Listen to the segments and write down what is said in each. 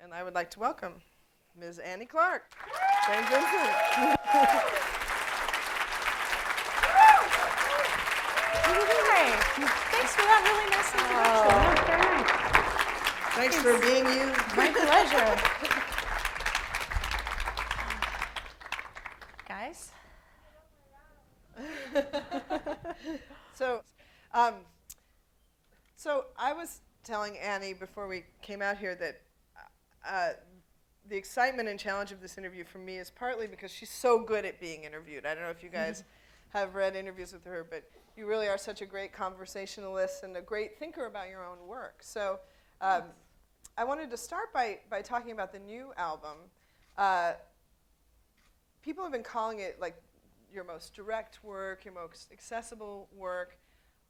And I would like to welcome Ms. Annie Clark, St. Vincent. Hi. Thanks for that really nice introduction. That was very nice. Thanks for being you. My pleasure. Guys? So I was telling Annie before we came out here that the excitement and challenge of this interview for me is partly because she's so good at being interviewed. I don't know if you guys have read interviews with her, but you really are such a great conversationalist and a great thinker about your own work. So I wanted to start by talking about the new album. People have been calling it like your most direct work, your most accessible work.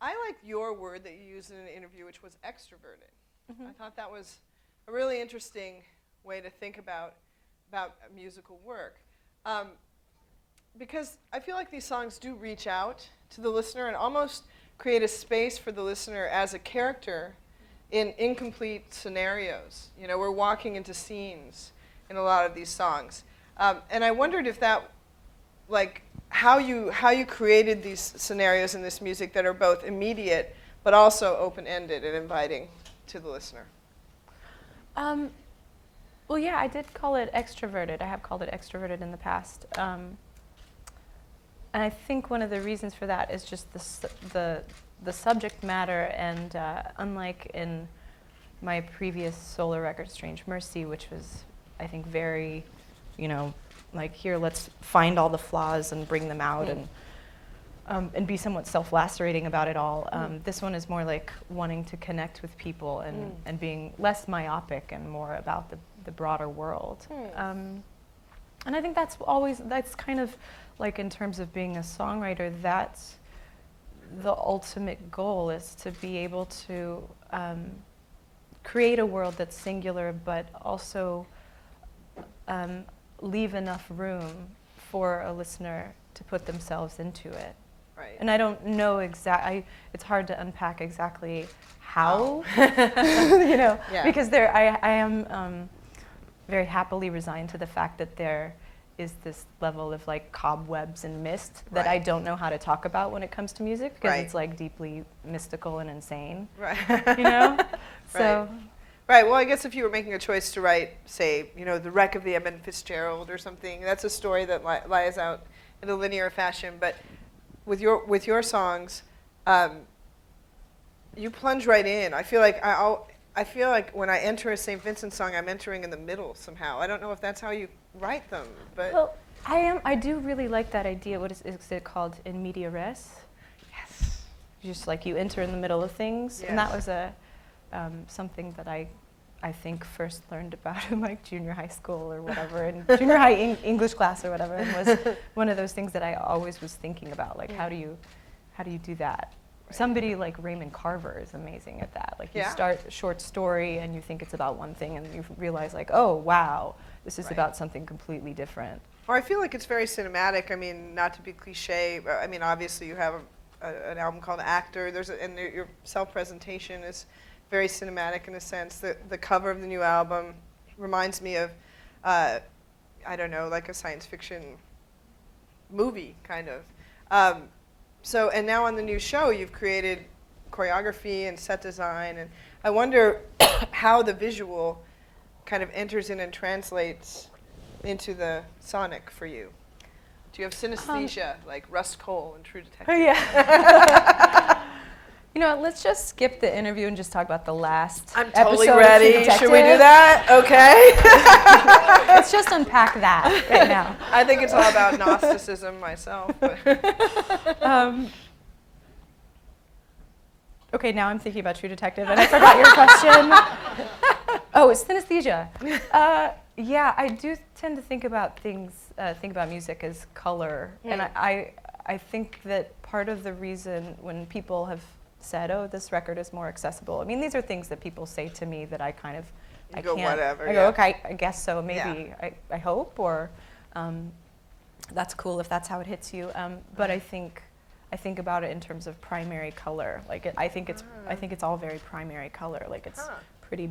I like your word that you used in an interview, which was extroverted. I thought that was a really interesting way to think about musical work. Because I feel like these songs do reach out to the listener and almost create a space for the listener as a character in incomplete scenarios. You know, we're walking into scenes in a lot of these songs. And I wondered if that, like, how you created these scenarios in this music that are both immediate but also open-ended and inviting to the listener. Well, yeah, I did call it extroverted. I have called it extroverted in the past. And I think one of the reasons for that is just the subject matter, and unlike in my previous solo record, Strange Mercy, which was, I think, very, like, here, let's find all the flaws and bring them out and be somewhat self-lacerating about it all. This one is more like wanting to connect with people and being less myopic and more about the broader world. And I think that's kind of like, in terms of being a songwriter, that's the ultimate goal, is to be able to create a world that's singular but also leave enough room for a listener to put themselves into it. Right. And I don't know it's hard to unpack exactly how, because I am very happily resigned to the fact that there is this level of, like, cobwebs and mist that I don't know how to talk about when it comes to music, because it's, like, deeply mystical and insane. Right. So. Right, well, I guess if you were making a choice to write, say, The Wreck of the Edmund Fitzgerald or something, that's a story that lies out in a linear fashion. But with your songs, you plunge right in. I feel like when I enter a St. Vincent song, I'm entering in the middle somehow. I don't know if that's how you write them, but Well, I do really like that idea. What is it called? In media res? Yes. Just like you enter in the middle of things. Yes. And that was something that I think first learned about in, like, junior high school or whatever, in junior high English class or whatever, and was one of those things that I always was thinking about, like, how do you do that? Right. Somebody like Raymond Carver is amazing at that. Like, you start a short story and you think it's about one thing, and you realize, like, oh wow, this is about something completely different. Or I feel like it's very cinematic. I mean, not to be cliche, but I mean, obviously you have an album called Actor. And your self-presentation is very cinematic in a sense. The cover of the new album reminds me of, I don't know, like a science fiction movie, kind of. And now on the new show, you've created choreography and set design, and I wonder how the visual kind of enters in and translates into the sonic for you. Do you have synesthesia, like Rust Cole and True Detective? Oh, yeah. Let's just skip the interview and just talk about the last I'm totally episode ready. Should we do that? Okay. Let's just unpack that right now. I think it's all about Gnosticism myself. But Okay, now I'm thinking about True Detective, and I forgot your question. Oh, it's synesthesia. Yeah, I do tend to think about music as color, and I think that part of the reason when people have said, "Oh, this record is more accessible," I mean, these are things that people say to me that I kind of, I go, can't. Whatever. I go, okay, I guess so. Maybe I hope, or that's cool if that's how it hits you. But I think about it in terms of primary color. Like, I think it's all very primary color. Like, it's pretty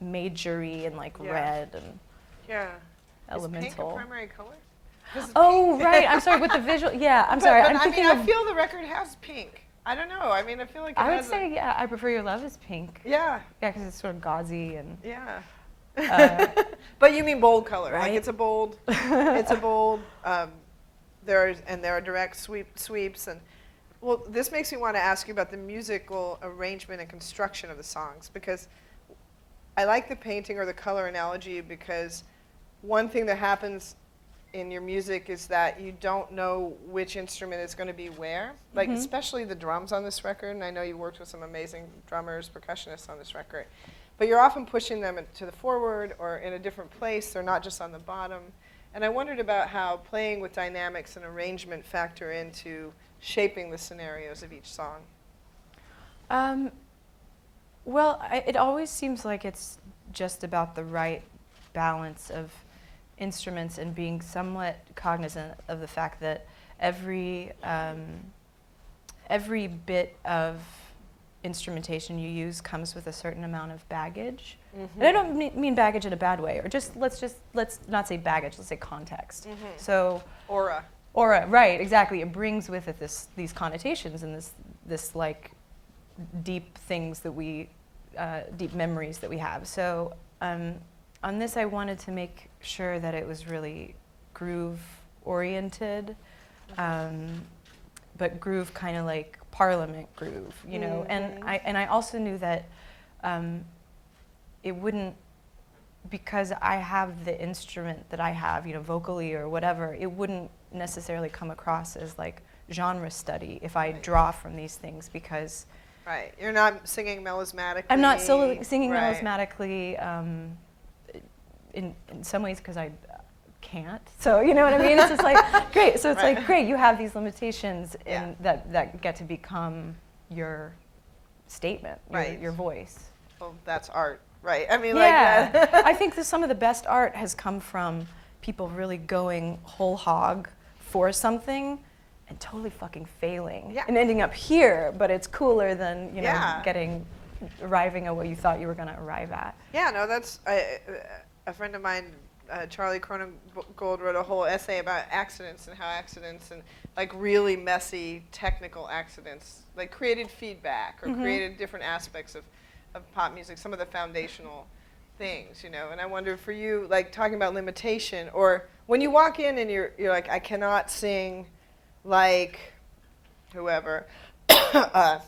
majory and like Yeah. red and Yeah. Is pink a elemental. primary color? 'Cause Oh, pink- right. I'm sorry, with the visual. Yeah, I'm sorry. But I'm I thinking mean, of. I feel the record has pink. I don't know. I mean, I feel like it I would has say, yeah, I Prefer Your Love is pink. Yeah. Yeah, because it's sort of gauzy and. Yeah. But you mean bold color, right? like it's a bold. It's a bold. There are direct sweeps and. Well, this makes me want to ask you about the musical arrangement and construction of the songs, because I like the painting or the color analogy, because one thing that happens in your music is that you don't know which instrument is going to be where, like especially the drums on this record, and I know you worked with some amazing drummers, percussionists on this record, but you're often pushing them to the forward or in a different place. They're not just on the bottom. And I wondered about how playing with dynamics and arrangement factor into shaping the scenarios of each song. Well, it always seems like it's just about the right balance of instruments and being somewhat cognizant of the fact that every bit of instrumentation you use comes with a certain amount of baggage. And I don't mean baggage in a bad way, or let's not say baggage, let's say context. So Aura, right, exactly. It brings with it these connotations and this like deep things that we deep memories that we have. So on this, I wanted to make sure that it was really groove oriented, but groove kind of like Parliament groove, you know. And I also knew that it wouldn't, because I have the instrument that I have, you know, vocally or whatever, it wouldn't necessarily come across as like genre study if I draw from these things, because right? You're not singing melismatically. I'm not singing right. melismatically in some ways because I can't. So you know what I mean? It's just like great. So it's like great. You have these limitations and that get to become your statement, your voice. Well, that's art, right? I mean, yeah. like I think that some of the best art has come from people really going whole hog for something and totally fucking failing and ending up here, but it's cooler than, you know, arriving at what you thought you were going to arrive at. Yeah, no, that's a friend of mine, Charlie Cronengold, wrote a whole essay about accidents and how accidents and like really messy technical accidents like created feedback or created different aspects of pop music, some of the foundational things, you know. And I wonder for you, like talking about limitation, or when you walk in and you're like, I cannot sing like whoever, Aretha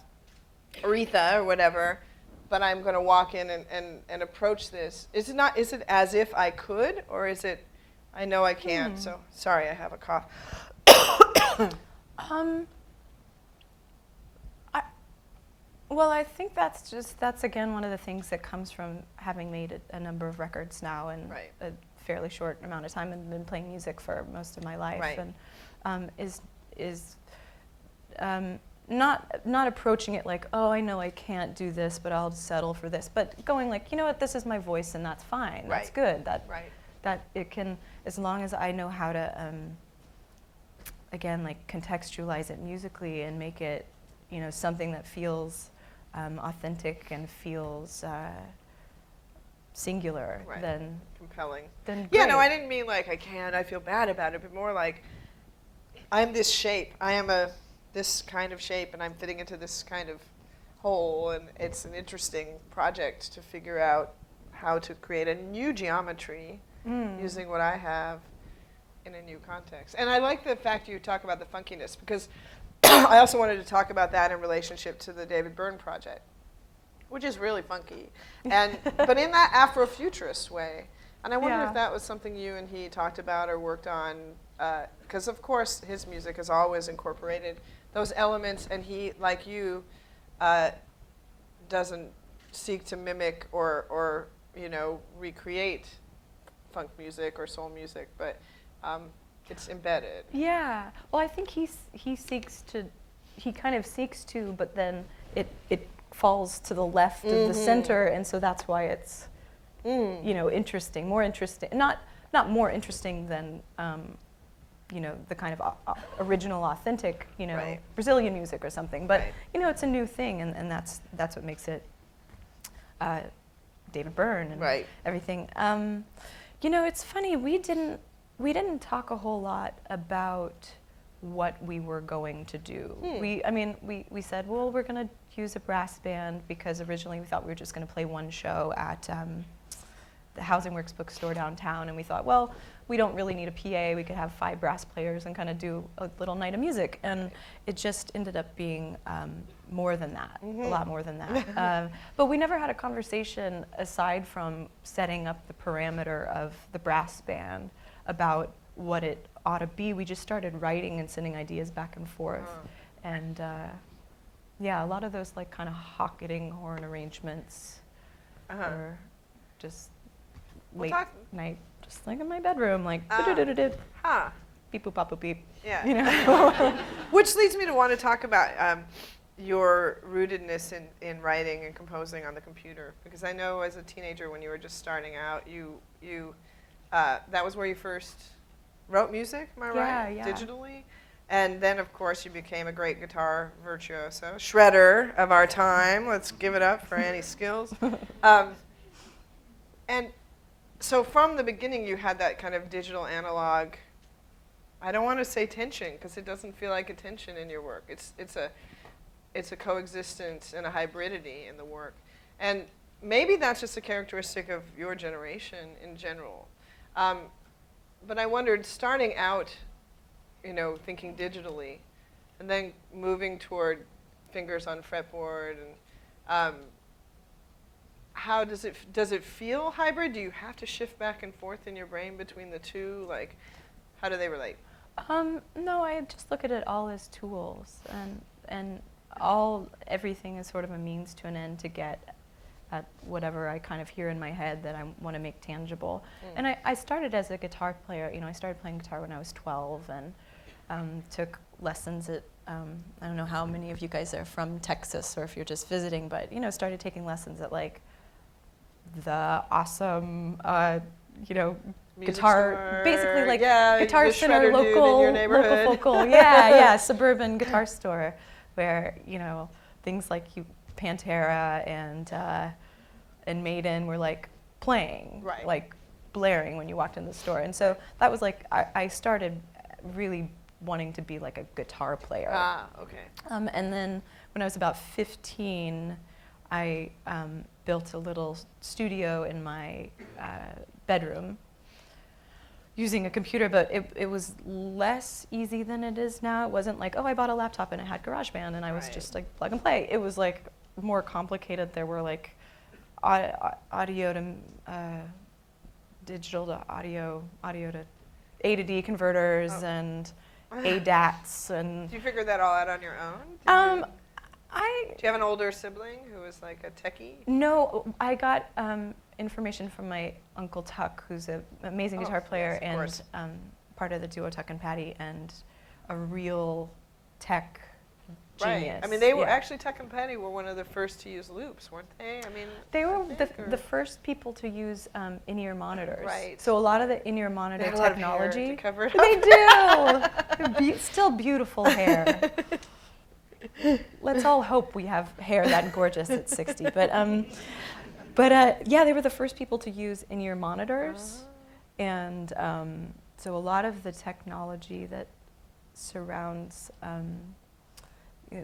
or whatever, but I'm going to walk in and approach this. Is it as if I could, or is it, I know I can't, so sorry, I have a cough. Well, I think that's again one of the things that comes from having made a number of records now in a fairly short amount of time and been playing music for most of my life, and is not approaching it like, oh, I know I can't do this, but I'll settle for this, but going like, you know what, this is my voice and that's fine, that's good, that it can, as long as I know how to again, like contextualize it musically and make it, you know, something that feels authentic and feels singular, then compelling. Then yeah, great. no, I didn't mean like I can't, I feel bad about it, but more like I'm this shape. I am this kind of shape, and I'm fitting into this kind of hole, and it's an interesting project to figure out how to create a new geometry using what I have in a new context. And I like the fact you talk about the funkiness, because I also wanted to talk about that in relationship to the David Byrne project, which is really funky, and but in that Afrofuturist way. And I wonder if that was something you and he talked about or worked on, because of course his music has always incorporated those elements, and he, like you, doesn't seek to mimic or you know, recreate funk music or soul music, but it's embedded. Yeah. Well, I think he kind of seeks to, but then it falls to the left of the center, and so that's why it's you know, more interesting. Not more interesting than you know, the kind of original, authentic, you know, Brazilian music or something. But you know, it's a new thing, and that's what makes it David Byrne and Right. everything. It's funny, we didn't talk a whole lot about what we were going to do. We said, well, we're going to use a brass band because originally we thought we were just going to play one show at the Housing Works bookstore downtown, and we thought, well, we don't really need a PA. We could have 5 brass players and kind of do a little night of music. And it just ended up being more than that, a lot more than that. But we never had a conversation aside from setting up the parameter of the brass band about what it ought to be. We just started writing and sending ideas back and forth. And a lot of those like kind of hocketing horn arrangements were just late night, just like in my bedroom, like beep boop bop boop beep. Yeah. Which leads me to want to talk about your rootedness in writing and composing on the computer, because I know as a teenager when you were just starting out, you that was where you first wrote music, am I right? Yeah. Digitally. And then, of course, you became a great guitar virtuoso, shredder of our time. Let's give it up for Annie's skills. And so from the beginning, you had that kind of digital analog, I don't want to say tension, because it doesn't feel like a tension in your work. It's a coexistence and a hybridity in the work. And maybe that's just a characteristic of your generation in general. But I wondered, starting out, thinking digitally, and then moving toward fingers on fretboard, and how does it feel hybrid? Do you have to shift back and forth in your brain between the two? Like, how do they relate? No, I just look at it all as tools, and everything is sort of a means to an end to get at whatever I kind of hear in my head that I want to make tangible. And I started as a guitar player. I started playing guitar when I was 12, and took lessons at, I don't know how many of you guys are from Texas or if you're just visiting, but started taking lessons at like the awesome, Music guitar, store, basically like yeah, Guitar the Center, shredder dude in your local, neighborhood. suburban guitar store where things like Pantera and Maiden were like playing, Right. like blaring when you walked in the store, and so that was like I started really wanting to be like a guitar player. Okay. And then when I was about 15, I built a little studio in my bedroom using a computer, but it was less easy than it is now. It wasn't like, oh, I bought a laptop and it had GarageBand and I was just like plug and play. It was like more complicated. There were like audio to digital to audio to A to D converters and ADATs and. Did you figure that all out on your own? Do you have an older sibling who was like a techie? No, I got information from my Uncle Tuck, who's an amazing guitar player and part of the duo Tuck and Patty, and a real tech genius. Right. I mean, they were actually, Tuck and Patty were one of the first to use loops, weren't they? I mean, they were the first people to use in-ear monitors. Right. So a lot of the in-ear monitor they had a technology. lot of hair to cover it up. They do. Still beautiful hair. Let's all hope we have hair that gorgeous at 60. But they were the first people to use in-ear monitors, and so a lot of the technology that surrounds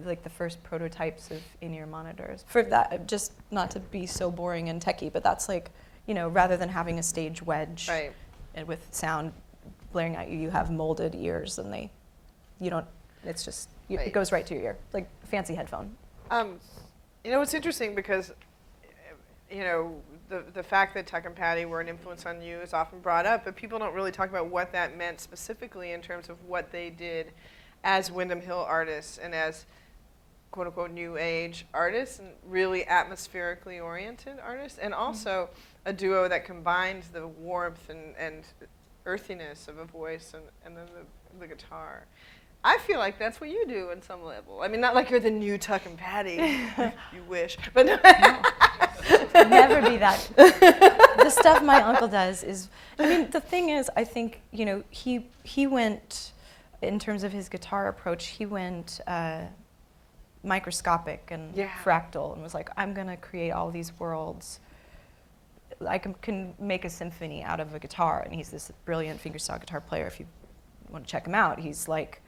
like the first prototypes of in-ear monitors. For that, just not to be so boring and techie, but that's like, rather than having a stage wedge and with sound blaring at you, you have molded ears, and it's just. It goes right to your ear, like a fancy headphone. It's interesting because, the fact that Tuck and Patty were an influence on you is often brought up, but people don't really talk about what that meant specifically in terms of what they did as Windham Hill artists and as quote-unquote new age artists and really atmospherically oriented artists, and also a duo that combined the warmth and earthiness of a voice and then the guitar. I feel like that's what you do on some level. I mean, not like you're the new Tuck and Patty. You wish, but no. Never be that. The stuff my uncle does is, the thing is, I think, he went, in terms of his guitar approach, he went microscopic and fractal and was like, I'm going to create all these worlds I can make a symphony out of a guitar, and he's this brilliant fingerstyle guitar player. If you want to check him out, he's like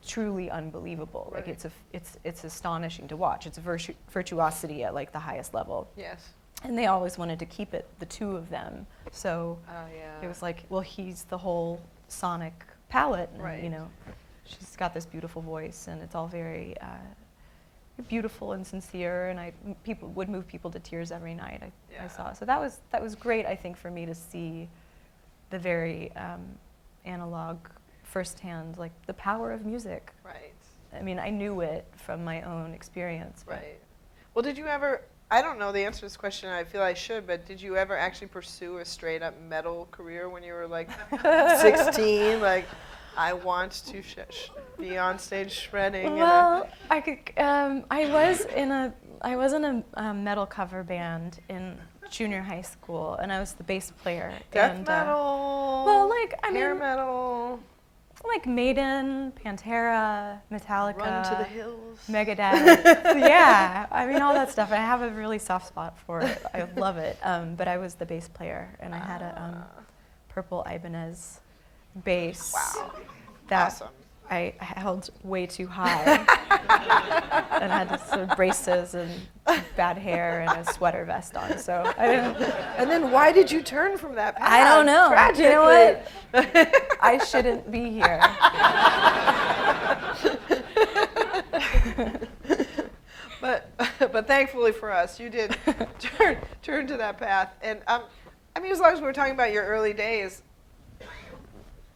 truly unbelievable. Right. Like it's astonishing to watch. It's a virtuosity at like the highest level. Yes. And they always wanted to keep it the two of them. So it was like, well, he's the whole sonic palette. And, Right. you know, she's got this beautiful voice, and it's all very beautiful and sincere. And people would move people to tears every night. I saw. So that was great. I think for me to see the very analog, firsthand, like the power of music. Right. I mean, I knew it from my own experience. Right. Well, did you ever? I don't know the answer to this question. I feel I should, but did you ever actually pursue a straight up metal career when you were like 16? Like, I want to be on stage shredding. Well, I could. I was in a metal cover band in junior high school, and I was the bass player. Death metal. Well, like hair metal. Like Maiden, Pantera, Metallica, Run to the Hills, Megadeth. Yeah, I mean all that stuff. I have a really soft spot for it. I love it. But I was the bass player, and I had a purple Ibanez bass. Wow. That awesome. I held way too high, and had this sort of braces and bad hair and a sweater vest on. So I didn't. And then why did you turn from that path? I don't know. Tragically. You know what? I shouldn't be here. But thankfully for us, you did turn to that path. And I mean, as long as we're talking about your early days,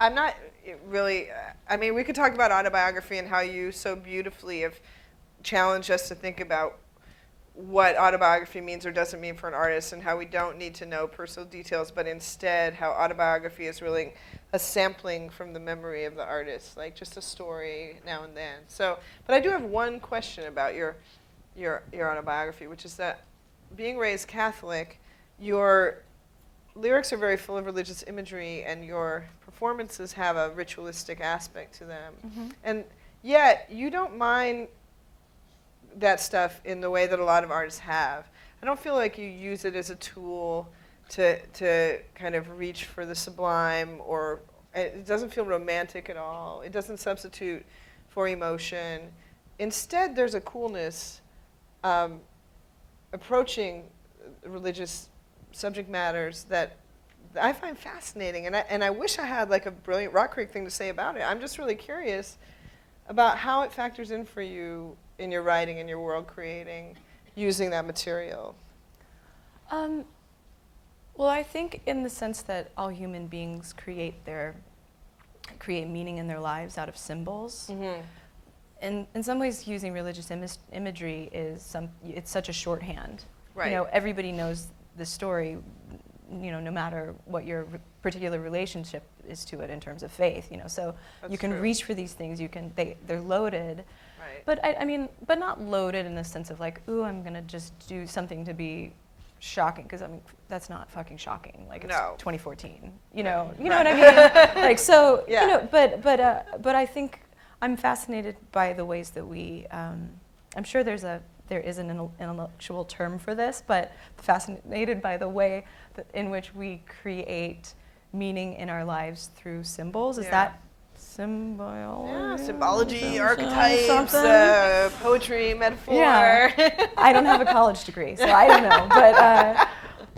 I'm not really. I mean, we could talk about autobiography and how you so beautifully have challenged us to think about what autobiography means or doesn't mean for an artist, and how we don't need to know personal details, but instead how autobiography is really a sampling from the memory of the artist, like just a story now and then. So, but I do have one question about your autobiography, which is that being raised Catholic, your lyrics are very full of religious imagery, and your performances have a ritualistic aspect to them. Mm-hmm. And yet, you don't mind that stuff in the way that a lot of artists have. I don't feel like you use it as a tool to kind of reach for the sublime, or it doesn't feel romantic at all. It doesn't substitute for emotion. Instead, there's a coolness approaching religious subject matters that I find fascinating, and I wish I had like a brilliant Rock Creek thing to say about it. I'm just really curious about how it factors in for you in your writing and your world creating using that material. Well, I think in the sense that all human beings create meaning in their lives out of symbols. Mm-hmm. And in some ways, using religious imagery it's such a shorthand. Right. You know, everybody knows the story, you know, no matter what your particular relationship is to it in terms of faith, you know. So That's you can true. reach for these things, they're loaded. Right. But I mean, but not loaded in the sense of like, ooh, I'm gonna just do something to be shocking, because I mean, that's not fucking shocking. Like, it's No. 2014. You know what I mean? Like, so Yeah. you know, but I think I'm fascinated by the ways that we. I'm sure there is an intellectual term for this, but fascinated by the way in which we create meaning in our lives through symbols. Is that symbology? Yeah, symbology, archetypes, poetry, metaphor. Yeah. I don't have a college degree, so I don't know.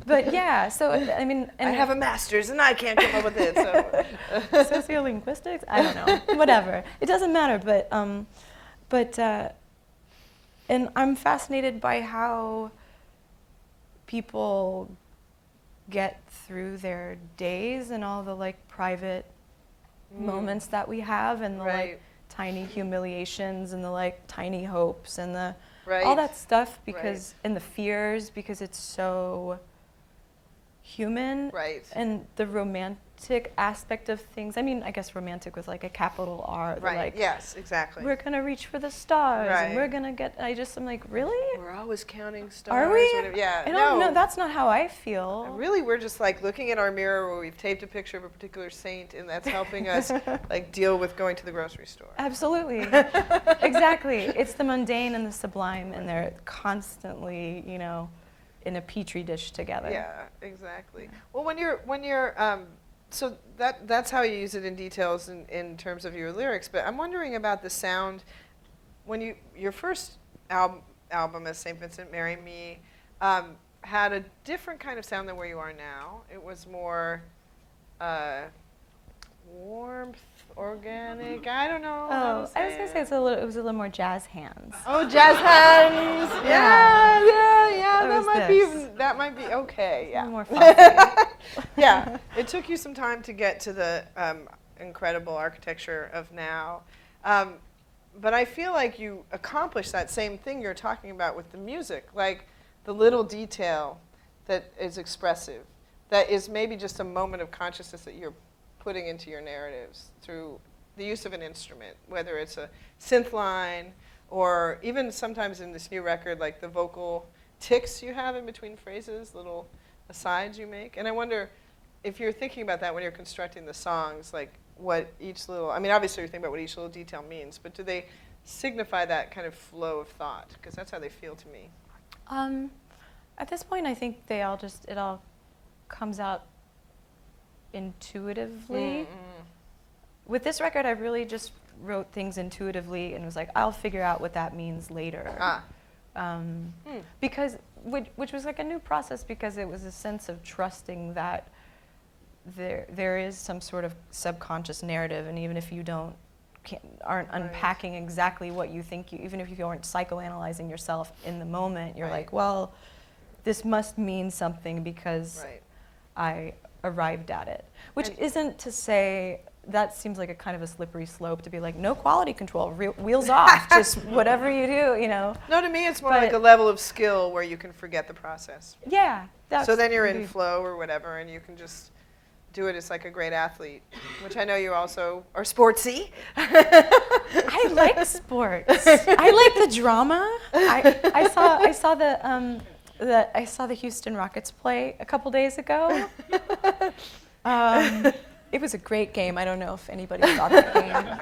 But yeah, so I mean, I have a master's and I can't come up with it. So sociolinguistics. I don't know. Whatever. It doesn't matter. But and I'm fascinated by how people get through their days and all the like private moments that we have, and the like tiny humiliations and the like tiny hopes and the all that stuff, because and the fears, because it's so human, and the romantic aspect of things. I mean, I guess romantic with like a capital R. Like, yes, exactly. we're gonna reach for the stars, and we're gonna get. I'm like, really? We're always counting stars. Are we? Whatever. Yeah. I don't know. That's not how I feel. Really, we're just like looking at our mirror where we've taped a picture of a particular saint, and that's helping us like deal with going to the grocery store. Absolutely. Exactly. It's the mundane and the sublime, and they're constantly, you know, in a petri dish together. Yeah, exactly. Well, when you're so that's how you use it in details in terms of your lyrics. But I'm wondering about the sound when your first album as St. Vincent, Marry Me, had a different kind of sound than where you are now. It was more warmth, organic. I don't know. Oh, I was gonna say it was a little more jazz hands. Oh, jazz hands. Yeah. That might be okay. A Yeah. little more fussy. Yeah. It took you some time to get to the incredible architecture of now. But I feel like you accomplished that same thing you're talking about with the music, like the little detail that is expressive, that is maybe just a moment of consciousness that you're putting into your narratives through the use of an instrument, whether it's a synth line or even sometimes in this new record, like the vocal ticks you have in between phrases, little asides you make. And I wonder if you're thinking about that when you're constructing the songs, like what each little, I mean, obviously you're thinking about what each little detail means, but do they signify that kind of flow of thought? Because that's how they feel to me. At this point, I think it all comes out intuitively. With this record, I really just wrote things intuitively and was like, I'll figure out what that means later. Because, which was like a new process because it was a sense of trusting that there is some sort of subconscious narrative, and even if you aren't unpacking exactly what you think, even if you aren't psychoanalyzing yourself in the moment, you're like, well, this must mean something because I arrived at it. Which isn't to say, that seems like a kind of a slippery slope to be like, no quality control, wheels off, just whatever you do, you know. No, to me it's more like a level of skill where you can forget the process. Yeah. So then you're in flow or whatever, and you can just do it as like a great athlete, which I know you also are sportsy. I like sports. I like the drama. I saw the Houston Rockets play a couple days ago. It was a great game. I don't know if anybody saw that game.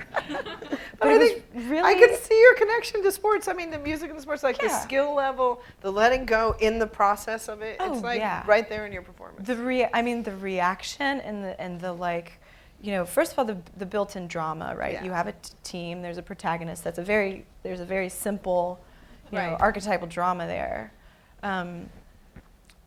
But I think really, I could see your connection to sports. I mean, the music and the sports, like the skill level, the letting go in the process of it. It's like right there in your performance. The reaction and the like, you know, first of all, the built-in drama, right? You have a team. There's a protagonist. There's a very simple, you know, archetypal drama there. And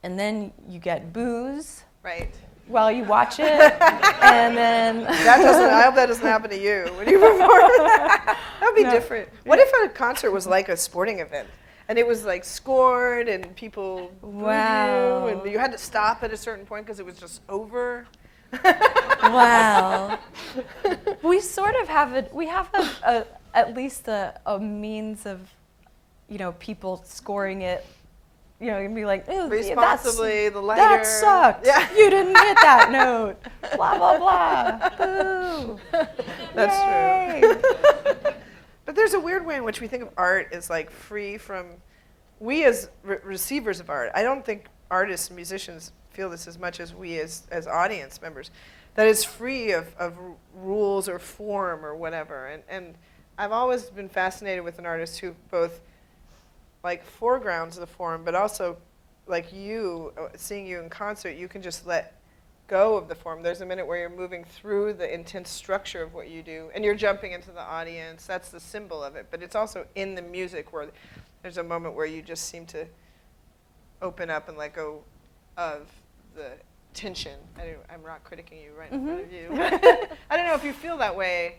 then you get booze. Right. While you watch it, and then I hope that doesn't happen to you when you perform. That would be different. What if a concert was like a sporting event, and it was like scored, and people booed you, and you had to stop at a certain point because it was just over? Wow. We sort of have at least a means of, you know, people scoring it. You know, you'd be like, responsibly, the lighter. That sucked. Yeah. You didn't hit that note. Blah, blah, blah. Boo. That's true. But there's a weird way in which we think of art as like free from, we as receivers of art, I don't think artists and musicians feel this as much as we as audience members, that it's free of rules or form or whatever. And I've always been fascinated with an artist who both like foregrounds the form, but also like seeing you in concert, you can just let go of the form. There's a minute where you're moving through the intense structure of what you do, and you're jumping into the audience. That's the symbol of it, but it's also in the music where there's a moment where you just seem to open up and let go of the tension. I'm rock criticking you right in front of you. I don't know if you feel that way,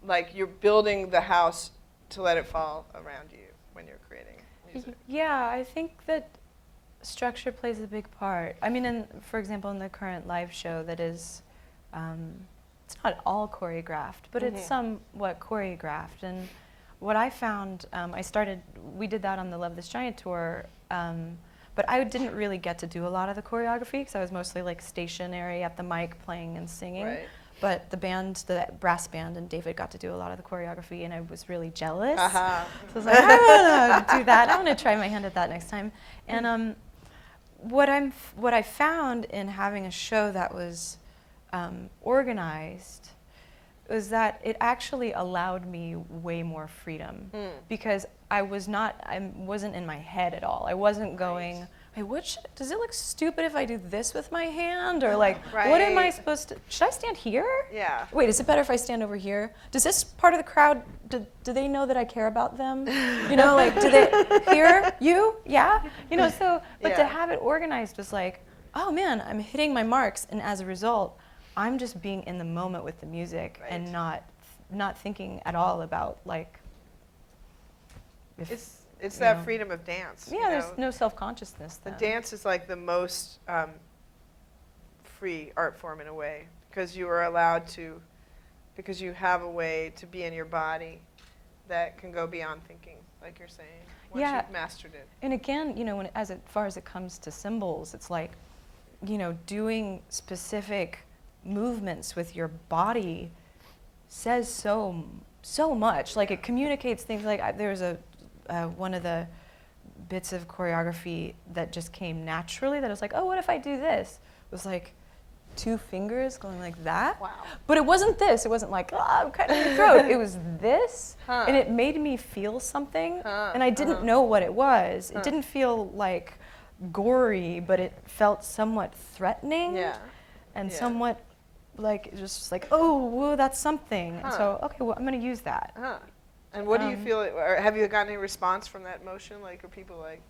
like you're building the house to let it fall around you when you're creating music. Yeah, I think that structure plays a big part. I mean, for example, in the current live show that is, it's not all choreographed, but it's somewhat choreographed. And what I found, we did that on the Love This Giant tour, but I didn't really get to do a lot of the choreography because I was mostly like stationary at the mic playing and singing. Right. But the brass band, and David got to do a lot of the choreography, and I was really jealous. So I was like, I want to do that. I want to try my hand at that next time. And what I found in having a show that was organized was that it actually allowed me way more freedom because I wasn't in my head at all. I wasn't going, wait, does it look stupid if I do this with my hand? Or like, what am I supposed to, should I stand here? Yeah. Wait, is it better if I stand over here? Does this part of the crowd, do they know that I care about them? You know, like, do they hear you? Yeah? You know, so, but to have it organized was like, oh man, I'm hitting my marks, and as a result, I'm just being in the moment with the music and not thinking at all about like, if, it's that freedom of dance. Yeah, there's no self-consciousness then. The dance is like the most free art form in a way, because you are allowed to, because you have a way to be in your body that can go beyond thinking, like you're saying, once you've mastered it. And again, you know, as far as it comes to symbols, it's like, you know, doing specific movements with your body says so much. Like, it communicates things. Like, there's one of the bits of choreography that just came naturally that I was like, oh, what if I do this? It was like 2 fingers going like that. Wow. But it wasn't this. It wasn't like, oh, I'm cutting your throat. It was this, and it made me feel something, and I didn't know what it was. It didn't feel like gory, but it felt somewhat threatening, and somewhat like, it was just like, oh, whoa, that's something. And so, okay, well, I'm going to use that. And what do you feel, or have you gotten any response from that motion? Like, are people like,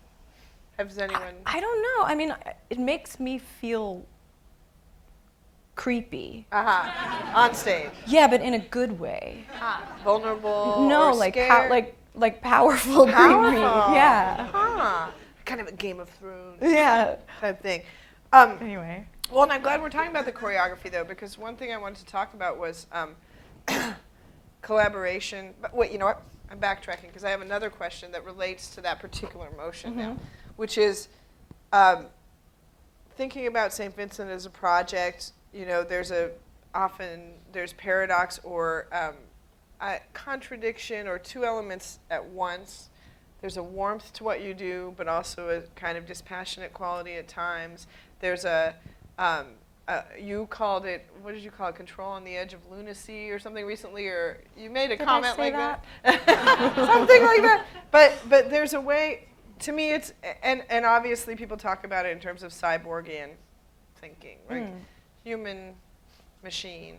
has anyone? I don't know. I mean, it makes me feel creepy. On stage. Yeah, but in a good way. Vulnerable. No, or like scared? like powerful, creepy. Yeah. Kind of a Game of Thrones. Yeah. Type thing. Anyway. Well, and I'm glad we're talking about the choreography, though, because one thing I wanted to talk about was collaboration. But wait, you know what? I'm backtracking, because I have another question that relates to that particular motion now, which is thinking about St. Vincent as a project. You know, often there's paradox or a contradiction, or 2 elements at once. There's a warmth to what you do, but also a kind of dispassionate quality at times. There's you called it, what did you call it, control on the edge of lunacy or something recently, or you made a comment like that? Something like that. But there's a way, to me it's, and obviously people talk about it in terms of cyborgian thinking, like human machine.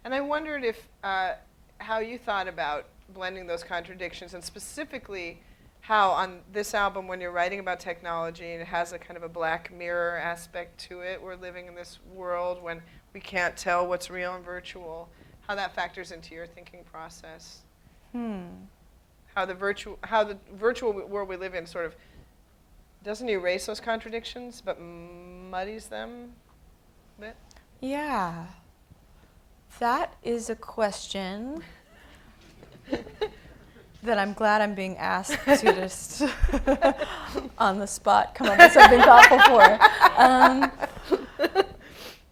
And I wondered if, how you thought about blending those contradictions, and specifically how on this album, when you're writing about technology, and it has a kind of a Black Mirror aspect to it, we're living in this world when we can't tell what's real and virtual, how that factors into your thinking process. How the virtual world we live in sort of doesn't erase those contradictions, but muddies them a bit. Yeah. That is a question that I'm glad I'm being asked to just on the spot come up with something thoughtful for.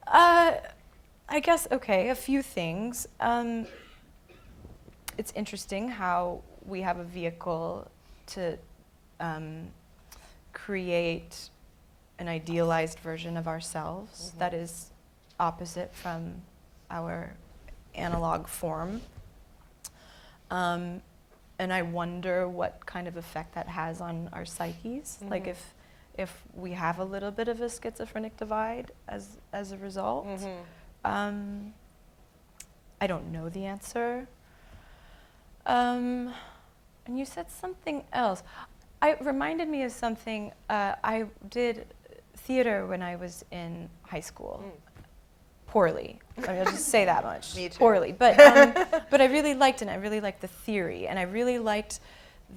I guess, okay, a few things. It's interesting how we have a vehicle to create an idealized version of ourselves that is opposite from our analog form. And I wonder what kind of effect that has on our psyches. Like if we have a little bit of a schizophrenic divide as a result. I don't know the answer. And you said something else. It reminded me of something. I did theater when I was in high school. Poorly. I mean, I'll just say that much. Me too. Poorly. But I really liked it, and I really liked the theory, and I really liked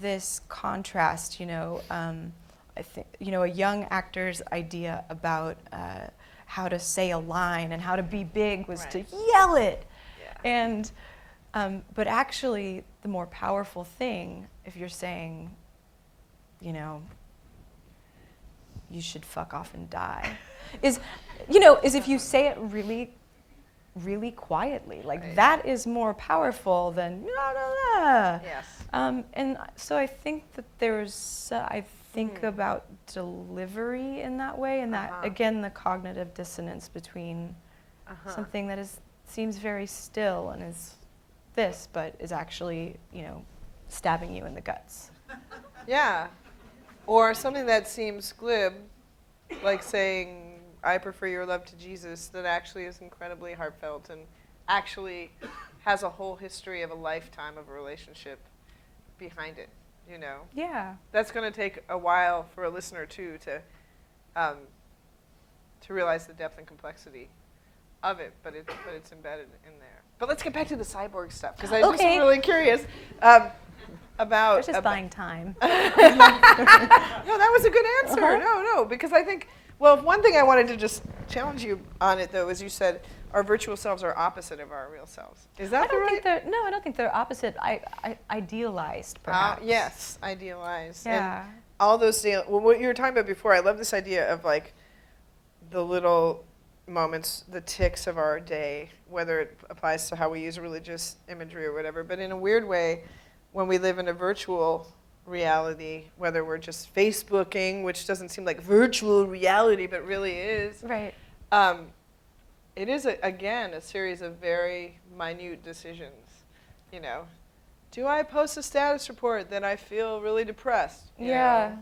this contrast, you know, I think, you know, a young actor's idea about how to say a line and how to be big was to yell it. And, but actually the more powerful thing, if you're saying, you know, you should fuck off and die, is if you say it really, really quietly. Like that is more powerful than la la la. Yes. And so I think that there's, I think about delivery in that way, and that again the cognitive dissonance between something that seems very still and is this, but is actually, you know, stabbing you in the guts. Yeah. Or something that seems glib like saying, I prefer your love to Jesus, that actually is incredibly heartfelt and actually has a whole history of a lifetime of a relationship behind it, you know? Yeah. That's going to take a while for a listener, too, to realize the depth and complexity of it, but it's embedded in there. But let's get back to the cyborg stuff, because I just am really curious about... I was just buying time. No, that was a good answer. No, because I think, well, one thing I wanted to just challenge you on it, though, is you said our virtual selves are opposite of our real selves. Is that No, I don't think they're opposite. I idealized, perhaps. Yes, idealized. Yeah. And all those, what you were talking about before, I love this idea of like the little moments, the ticks of our day, whether it applies to how we use religious imagery or whatever, but in a weird way, when we live in a virtual reality, whether we're just Facebooking, which doesn't seem like virtual reality, but really is. Right. It is, again, a series of very minute decisions, you know. Do I post a status report that I feel really depressed? Yeah. know?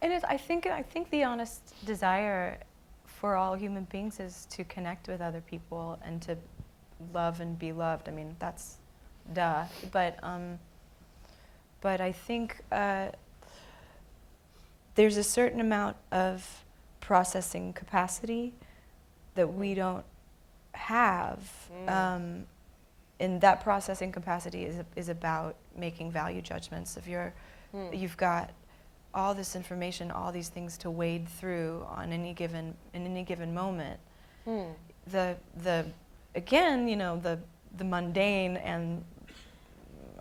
And I think the honest desire for all human beings is to connect with other people and to love and be loved. I mean, that's duh. But I think there's a certain amount of processing capacity that we don't have. And that processing capacity is about making value judgments. If you've got all this information, all these things to wade through in any given moment, the mundane and,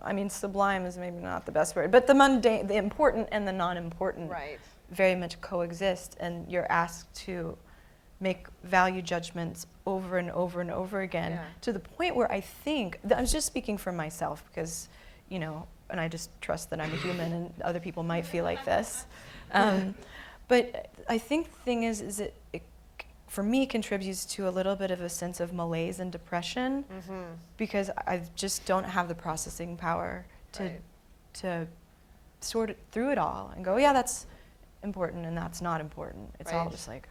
I mean, sublime is maybe not the best word, but the mundane, the important and the non-important very much coexist, and you're asked to make value judgments over and over and over again, to the point where I think, I was just speaking for myself because, you know, and I just trust that I'm a human and other people might feel like this. But I think the thing is it for me contributes to a little bit of a sense of malaise and depression, because I just don't have the processing power to sort it through it all and go, yeah, that's important and that's not important. It's all just like,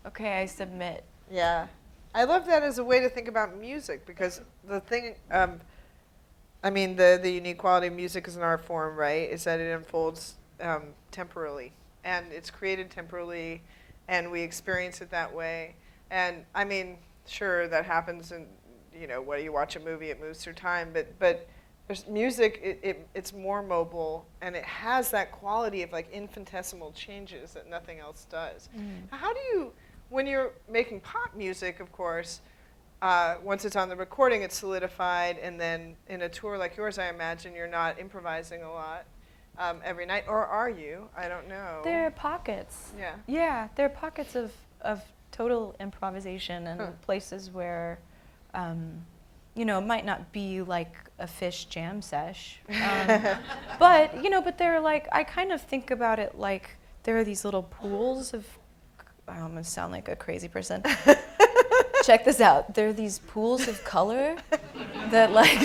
okay, I submit. Yeah. I love that as a way to think about music, because the thing, I mean, the unique quality of music as an art form, right, is that it unfolds temporally, and it's created temporally, and we experience it that way. And I mean, sure, that happens in, you know, when you watch a movie, it moves through time, but there's music, it's more mobile, and it has that quality of like infinitesimal changes that nothing else does. How do you, when you're making pop music, of course, once it's on the recording, it's solidified, and then in a tour like yours, I imagine you're not improvising a lot every night, or are you? I don't know. There are pockets. Yeah. Yeah, there are pockets of total improvisation and places where, you know, it might not be like a Fish jam sesh, but, you know, but they're like, I kind of think about it like there are these little pools of, I almost sound like a crazy person. Check this out. There are these pools of color that like...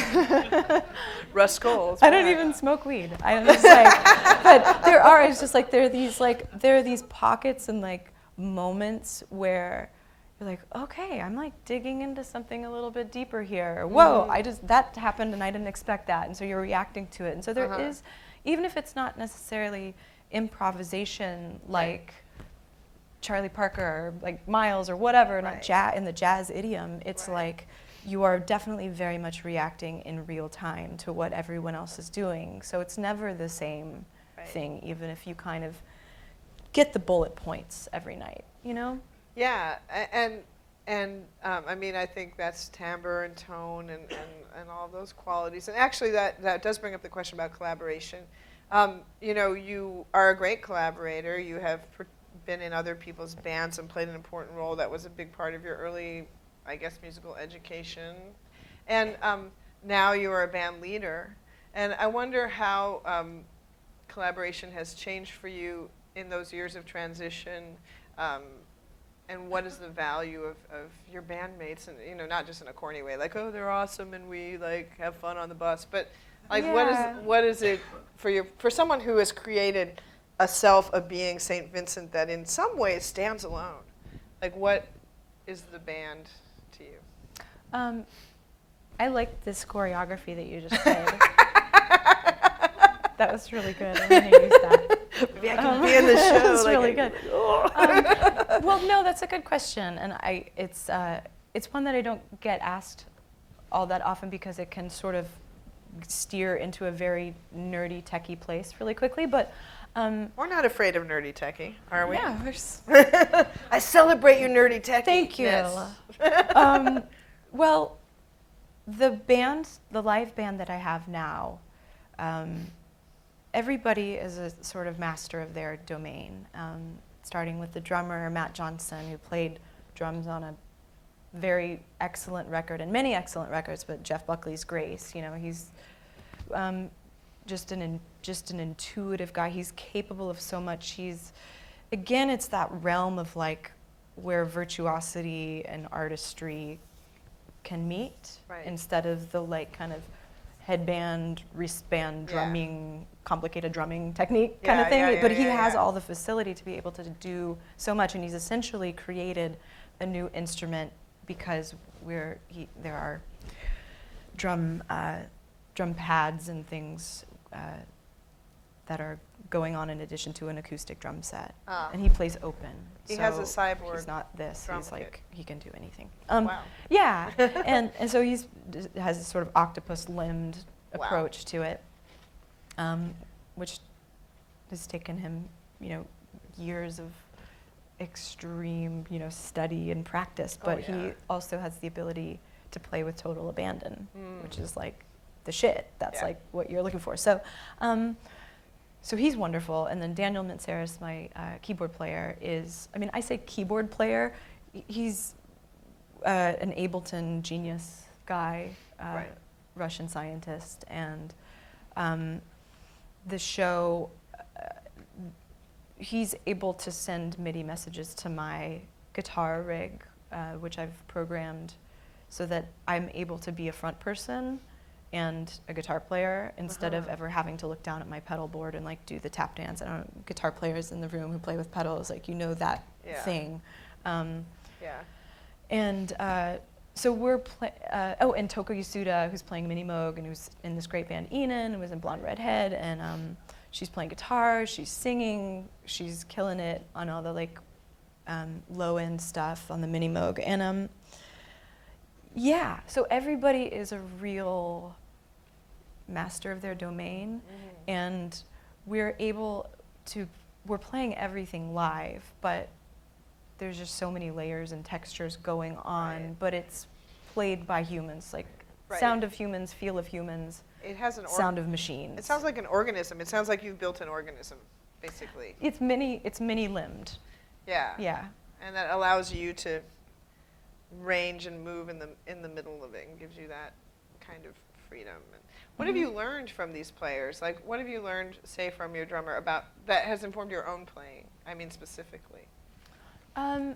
Rust gold. I don't even smoke weed. I'm just like, but there are, it's just like, there are these pockets and like moments where you're like, okay, I'm like digging into something a little bit deeper here. Whoa, that happened and I didn't expect that. And so you're reacting to it. And so there is, even if it's not necessarily improvisation like Charlie Parker or like Miles or whatever, not in the jazz idiom, it's like you are definitely very much reacting in real time to what everyone else is doing. So it's never the same thing, even if you kind of get the bullet points every night, you know? Yeah, and I mean, I think that's timbre and tone and all those qualities. And actually that does bring up the question about collaboration. You know, you are a great collaborator. You have been in other people's bands and played an important role. That was a big part of your early, I guess, musical education. And now you are a band leader. And I wonder how collaboration has changed for you in those years of transition, and what is the value of your bandmates, and, you know, not just in a corny way, like, oh, they're awesome and we like have fun on the bus, but like what is it for someone who has created a self, a being, St. Vincent, that in some ways stands alone? Like, what is the band to you? I like this choreography that you just played. That was really good. I'm going to use that. Maybe I can be in the show. That's like really good. Well, no, that's a good question, and it's one that I don't get asked all that often because it can sort of steer into a very nerdy, techie place really quickly. But we're not afraid of nerdy techie, are we? Yeah. I celebrate your nerdy techie. Thank you. Well, the live band that I have now, everybody is a sort of master of their domain, starting with the drummer, Matt Johnson, who played drums on a very excellent record, and many excellent records, but Jeff Buckley's Grace, he's just an intuitive guy. He's capable of so much. Again, it's that realm of like where virtuosity and artistry can meet, right, instead of the like kind of headband, wristband drumming, complicated drumming technique kind of thing. But he has all the facility to be able to do so much, and he's essentially created a new instrument because there are drum pads and things that are going on in addition to an acoustic drum set. And he plays open. He has a cyborg. He's not this. Drum He's like, kit. he can do anything. Wow. Yeah, and so has a sort of octopus-limbed approach to it, which has taken him, years of extreme, study and practice. But he also has the ability to play with total abandon, which is like the shit. That's like what you're looking for. So, so he's wonderful. And then Daniel Mintzeris, my keyboard player, I say keyboard player. He's an Ableton genius guy, Russian scientist. And the show, he's able to send MIDI messages to my guitar rig, which I've programmed so that I'm able to be a front person and a guitar player instead of ever having to look down at my pedal board and like do the tap dance. I don't know, guitar players in the room who play with pedals, like that thing. And so we're and Toko Yasuda, who's playing Mini Moog and who's in this great band Enon, and was in Blonde Redhead, and she's playing guitar, she's singing, she's killing it on all the like low end stuff on the Mini Moog, and so everybody is a real master of their domain, and we're playing everything live, but there's just so many layers and textures going on, but it's played by humans, like sound of humans, feel of humans. It has sound of machines. It sounds like an organism. It sounds like you've built an organism, basically. It's many-limbed. Yeah. Yeah. And that allows you to range and move in the middle of it and gives you that kind of freedom. What have you learned from these players? Like, what have you learned, say, from your drummer about that has informed your own playing? I mean, specifically. Again,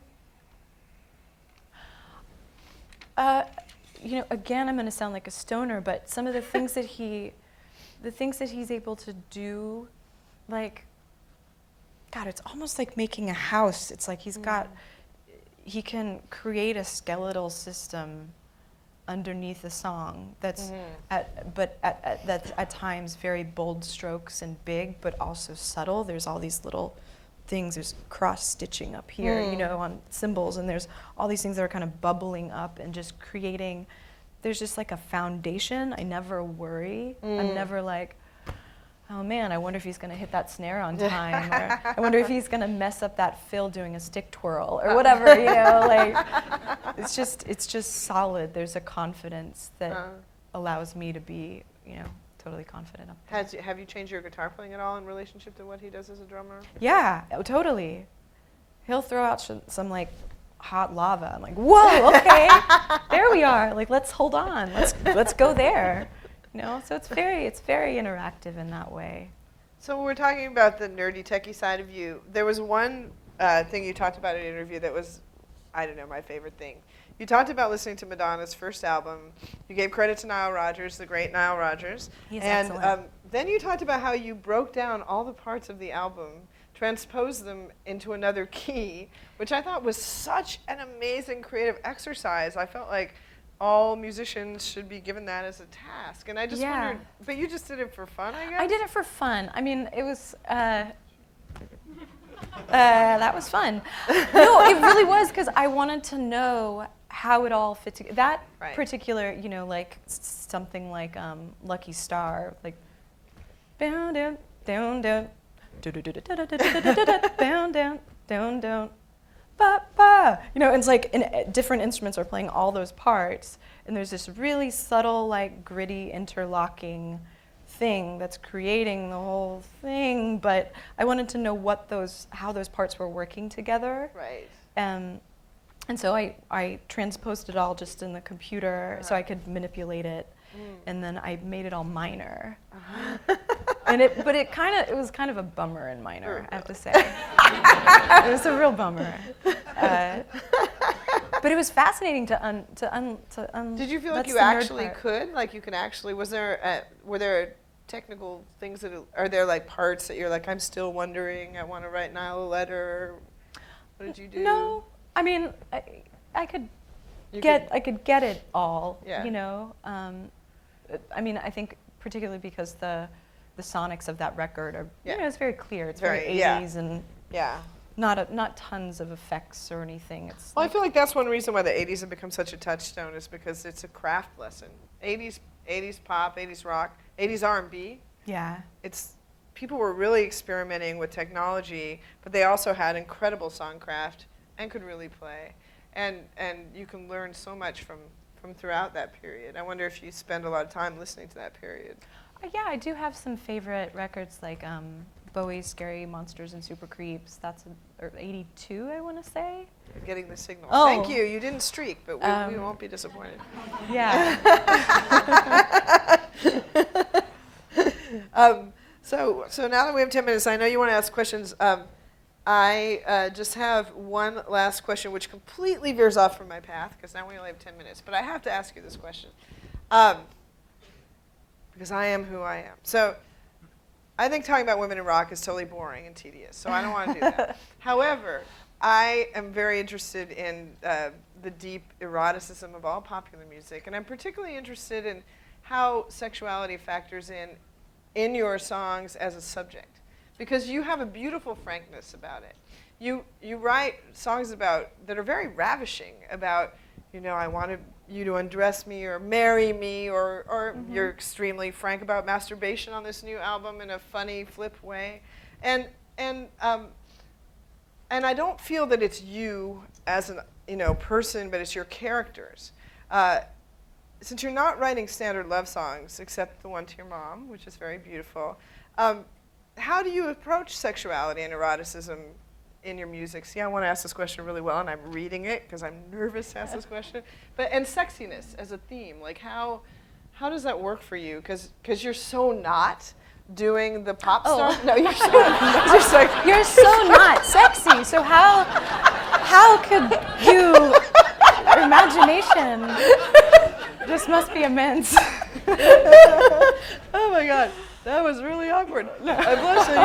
I'm going to sound like a stoner, but some of the things that he's able to do, like, God, it's almost like making a house. It's like he can create a skeletal system underneath a song that's that's at times very bold strokes and big, but also subtle. There's all these little things. There's cross stitching up here, on cymbals, and there's all these things that are kind of bubbling up and just creating. There's just like a foundation. I never worry. I'm never like, oh man, I wonder if he's going to hit that snare on time, or I wonder if he's going to mess up that fill doing a stick twirl or whatever, like it's just solid. There's a confidence that allows me to be, totally confident up there. Have you changed your guitar playing at all in relationship to what he does as a drummer? Yeah, totally. He'll throw out some like hot lava. I'm like, whoa, okay, there we are. Like, let's hold on. Let's go there. So it's very interactive in that way. So when we're talking about the nerdy techie side of you, there was one thing you talked about in an interview that was, I don't know, my favorite thing. You talked about listening to Madonna's first album. You gave credit to Nile Rodgers, the great Nile Rodgers. He's and excellent. Then you talked about how you broke down all the parts of the album transpose them into another key, which I thought was such an amazing creative exercise. I felt like all musicians should be given that as a task. And I just wondered, but you just did it for fun, I guess? I did it for fun. I mean, it was, that was fun. No, it really was, because I wanted to know how it all fit together. That particular, you know, like something like Lucky Star, like, down, down, down, down, down, down, down, down, ba, ba. You know, and it's like different instruments are playing all those parts, and there's this really subtle, like gritty interlocking thing that's creating the whole thing. But I wanted to know how those parts were working together. Right. And so I transposed it all just in the computer so I could manipulate it, and then I made it all minor. And it was kind of a bummer in minor, I have to say. It was a real bummer. But it was fascinating to Did you feel like you actually could? Like you can actually, were there technical things are there like parts that you're like, I'm still wondering, I want to write Niall a letter? What did you do? No, I mean, I could get it all, you know. I mean, I think particularly because the sonics of that record are, you know, it's very clear. It's very 80s and not tons of effects or anything. It's I feel like that's one reason why the 80s have become such a touchstone, is because it's a craft lesson. 80s pop, 80s rock, 80s R&B. Yeah. People were really experimenting with technology, but they also had incredible songcraft and could really play. And you can learn so much from throughout that period. I wonder if you spend a lot of time listening to that period. Yeah, I do have some favorite records, like Bowie's Scary Monsters and Super Creeps. That's 82, I want to say. You're getting the signal. Oh. Thank you. You didn't streak, but we won't be disappointed. Yeah. So now that we have 10 minutes, I know you want to ask questions. I just have one last question, which completely veers off from my path, because now we only have 10 minutes. But I have to ask you this question, because I am who I am. So I think talking about women in rock is totally boring and tedious, so I don't want to do that. However, I am very interested in the deep eroticism of all popular music, and I'm particularly interested in how sexuality factors in your songs as a subject, because you have a beautiful frankness about it. You write songs that are very ravishing, about, you know, I want you to undress me or marry me, or you're extremely frank about masturbation on this new album in a funny, flip way, and I don't feel that it's you as an person, but it's your characters. Since you're not writing standard love songs, except the one to your mom, which is very beautiful, how do you approach sexuality and eroticism in your music? See, I want to ask this question really well, and I'm reading it because I'm nervous to ask this question. And sexiness as a theme, like how does that work for you? Because you're so not doing the pop star. No, you're so you're so not sexy. So how could you? Your imagination just must be immense. Oh my God. That was really awkward. I'm blushing.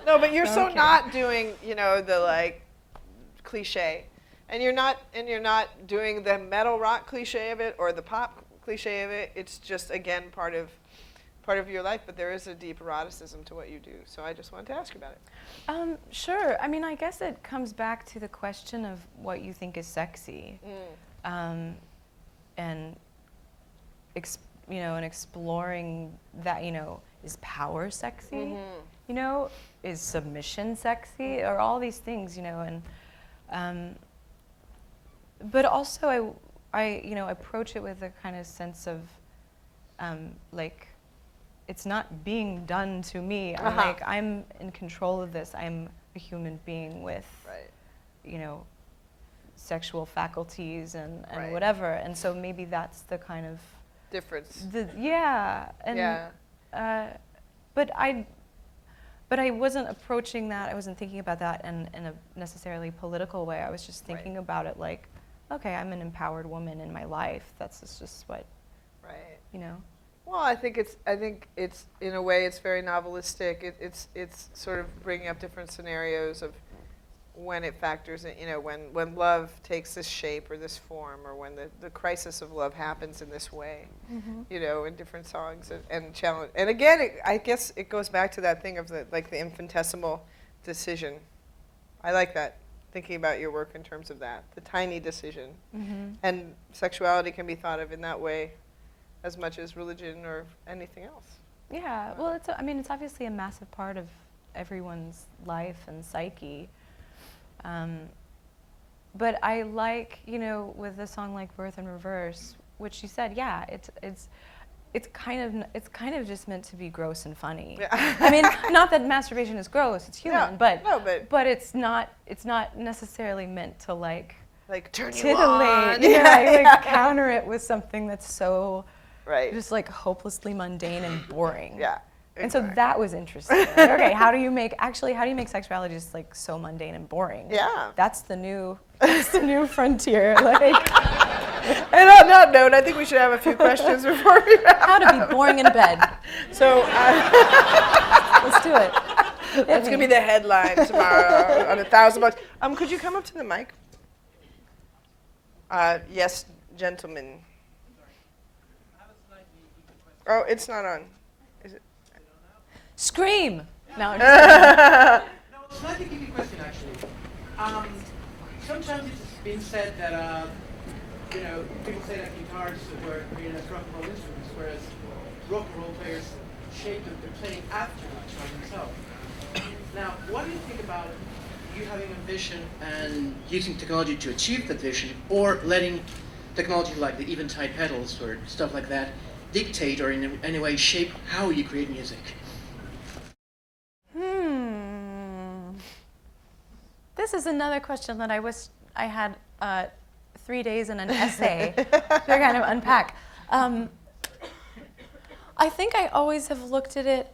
No, but you're so not doing, the like cliche, and you're not doing the metal rock cliche of it or the pop cliche of it. It's just, again, part of your life. But there is a deep eroticism to what you do. So I just wanted to ask you about it. Sure. I mean, I guess it comes back to the question of what you think is sexy, and and exploring that, is power sexy? Is submission sexy? Or all these things, and but also I approach it with a kind of sense of like, it's not being done to me. I'm like, I'm in control of this. I'm a human being with sexual faculties and whatever. And so maybe that's the kind of difference. But I wasn't approaching that. I wasn't thinking about that in a necessarily political way. I was just thinking about it like, okay, I'm an empowered woman in my life. That's just what, Well, Well, I think it's in a way it's very novelistic. It's sort of bringing up different scenarios of when it factors in, when love takes this shape or this form, or when the crisis of love happens in this way, in different songs and challenge. And again, I guess it goes back to that thing of the infinitesimal decision. I like that, thinking about your work in terms of that, the tiny decision. And sexuality can be thought of in that way as much as religion or anything else. Yeah, well, it's obviously a massive part of everyone's life and psyche. But I like, with a song like Birth in Reverse, which you said, yeah, it's kind of just meant to be gross and funny. Yeah. I mean, not that masturbation is gross; it's human, but it's not necessarily meant to like turn you titillate, on. Like counter it with something that's so right, just like hopelessly mundane and boring. Yeah. And so that was interesting. Like, okay, how do you make sexuality just like so mundane and boring? Yeah. That's the new frontier. Like, and on that note, I think we should have a few questions before we wrap how to be boring in bed. So let's do it. That's gonna be the headline tomorrow on $1,000. Could you come up to the mic? Yes, gentlemen. Oh, it's not on. Is it? Scream! No, No, it's not a geeky question, actually. Sometimes it's been said that, people say that guitars were created as rock and roll instruments, whereas rock and roll players shape them, they're playing after the guitar themselves. Now, what do you think about you having a vision and using technology to achieve that vision, or letting technology like the eventide pedals or stuff like that dictate or in any way shape how you create music? This is another question that I wish I had 3 days in an essay to kind of unpack. I think I always have looked at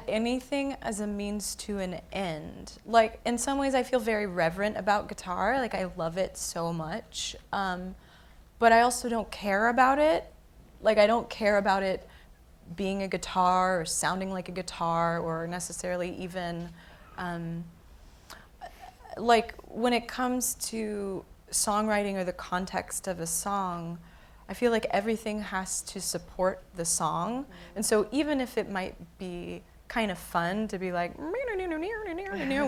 anything as a means to an end. Like, in some ways I feel very reverent about guitar. Like, I love it so much. But I also don't care about it. Like, I don't care about it being a guitar or sounding like a guitar or necessarily even, like, when it comes to songwriting or the context of a song, I feel like everything has to support the song. And so even if it might be kind of fun to be like,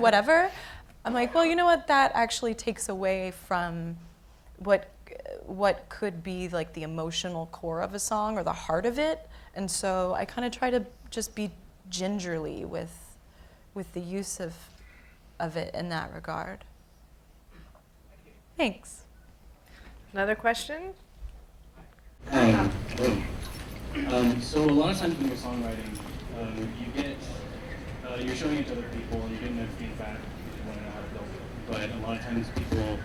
whatever, I'm like, well, you know what, that actually takes away from what could be like the emotional core of a song or the heart of it. And so I kind of try to just be gingerly with the use of it in that regard. Thanks. Another question? So a lot of times when you're songwriting, you're showing it to other people and you're getting their feedback, you want to know how to build it. But a lot of times people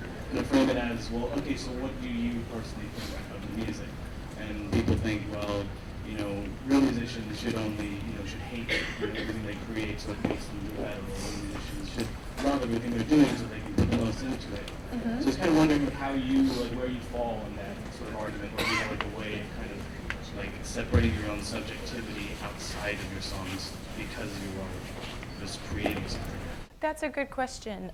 frame it as, well, okay, so what do you personally think of the music? And people think, well, real musicians should only, should hate everything they create so it makes them do better. Real musicians should love everything they're doing so they can put the most into it. Mm-hmm. So I was kind of wondering where you fall in that sort of argument, or do you have like a way of kind of like separating your own subjectivity outside of your songs because you are just creating something? That's a good question.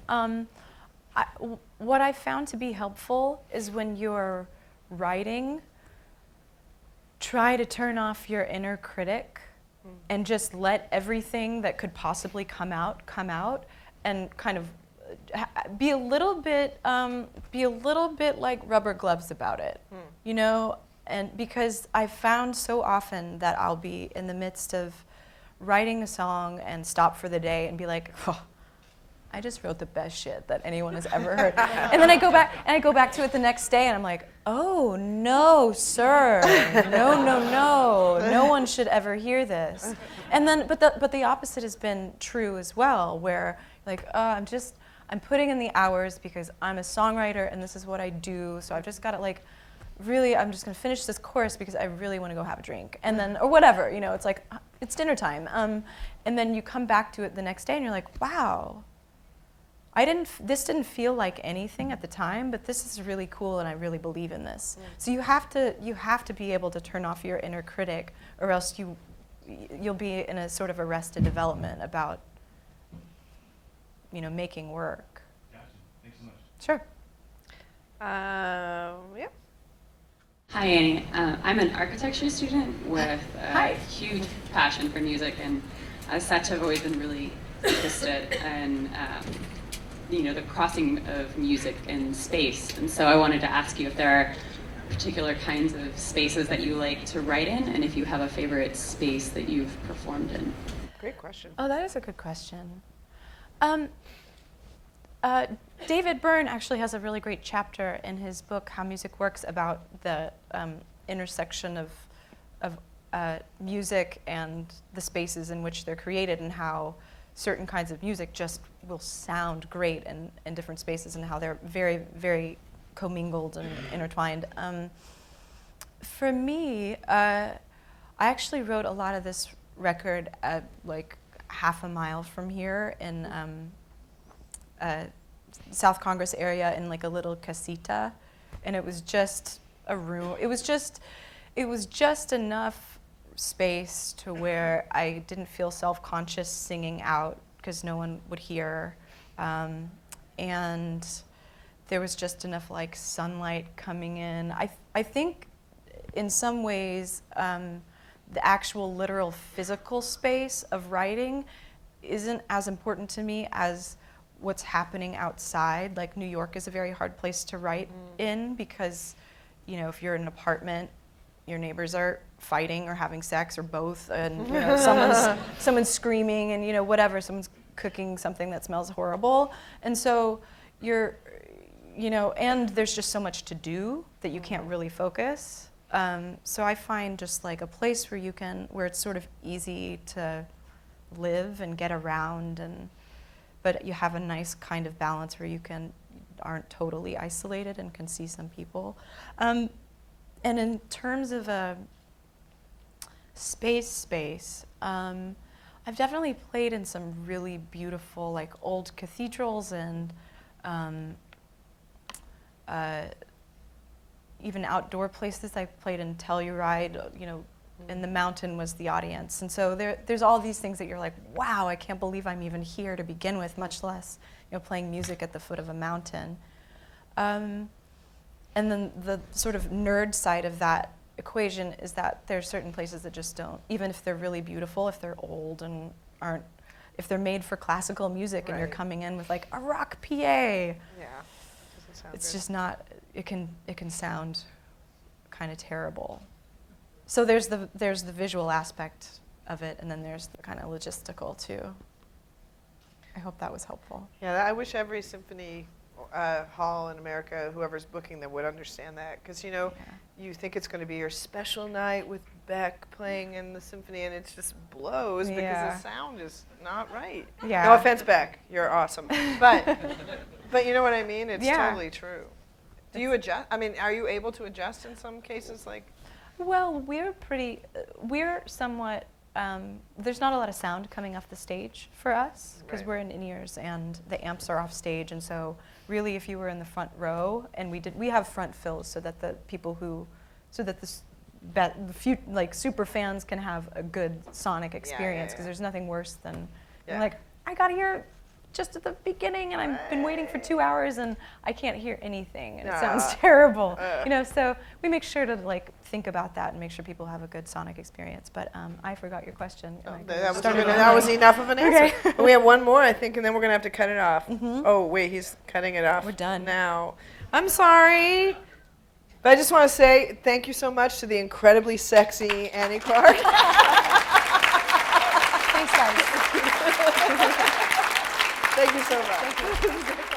What I found to be helpful is when you're writing, try to turn off your inner critic and just let everything that could possibly come out, and kind of be a little bit like rubber gloves about it, and because I found so often that I'll be in the midst of writing a song and stop for the day and be like, oh, I just wrote the best shit that anyone has ever heard. And then I go back to it the next day and I'm like, oh no, sir, no one should ever hear this. And then, but the opposite has been true as well, where like, I'm putting in the hours because I'm a songwriter and this is what I do. So I've just got to like, really, I'm just gonna finish this course because I really want to go have a drink, and then, or whatever, it's like, it's dinner time. And then you come back to it the next day and you're like, wow, this didn't feel like anything at the time, but this is really cool and I really believe in this. So you have to be able to turn off your inner critic, or else you'll be in a sort of arrested development about, making work. Gotcha. Thanks so much. Sure. Yeah. Hi, Annie. I'm an architecture student with a huge passion for music, and as such, I've always been really interested in the crossing of music and space. And so I wanted to ask you if there are particular kinds of spaces that you like to write in, and if you have a favorite space that you've performed in. Great question. Oh, that is a good question. David Byrne actually has a really great chapter in his book, How Music Works, about the intersection of music and the spaces in which they're created, and how certain kinds of music just will sound great in different spaces, and how they're very, very commingled and intertwined. For me, I actually wrote a lot of this record at like half a mile from here in South Congress area, in like a little casita, and it was just a room. It was just enough space to where I didn't feel self-conscious singing out because no one would hear, and there was just enough like sunlight coming in. I think in some ways the actual literal physical space of writing isn't as important to me as what's happening outside. Like New York is a very hard place to write in, because if you're in an apartment, your neighbors are fighting or having sex or both, and someone's screaming, and whatever, someone's cooking something that smells horrible, and so and there's just so much to do that you can't really focus. So I find just like a place where it's sort of easy to live and get around, but you have a nice kind of balance where you aren't totally isolated and can see some people. And in terms of a space, I've definitely played in some really beautiful, like old cathedrals and even outdoor places. I played in Telluride, and the mountain was the audience. And so there's all these things that you're like, wow, I can't believe I'm even here to begin with, much less playing music at the foot of a mountain. And then the sort of nerd side of that equation is that there's certain places that just don't, even if they're really beautiful, if they're old and if they're made for classical music, and you're coming in with like a rock PA. Yeah, doesn't sound it's good. Just not, it can sound kind of terrible. So there's the visual aspect of it, and then there's the kind of logistical too. I hope that was helpful. Yeah, I wish every symphony hall in America, whoever's booking them, would understand that, because you think it's going to be your special night with Beck playing in the symphony, and it just blows because the sound is not right. Yeah. No offense, Beck, you're awesome, but you know what I mean. It's totally true. Do you adjust? I mean, are you able to adjust in some cases, like? Well, we're somewhat, there's not a lot of sound coming off the stage for us, because we're in in-ears and the amps are off stage, and so really if you were in the front row, and we have front fills so that the people like super fans can have a good sonic experience, because there's nothing worse than like, I got here just at the beginning, and I've been waiting for 2 hours, and I can't hear anything, and it sounds terrible. So we make sure to like think about that and make sure people have a good sonic experience. But I forgot your question. That was enough of an answer. Okay. We have one more, I think, and then we're gonna have to cut it off. Oh wait, he's cutting it off. We're done now. I'm sorry, but I just want to say thank you so much to the incredibly sexy Annie Clark. Thanks, guys. Thank you so much. Thank you.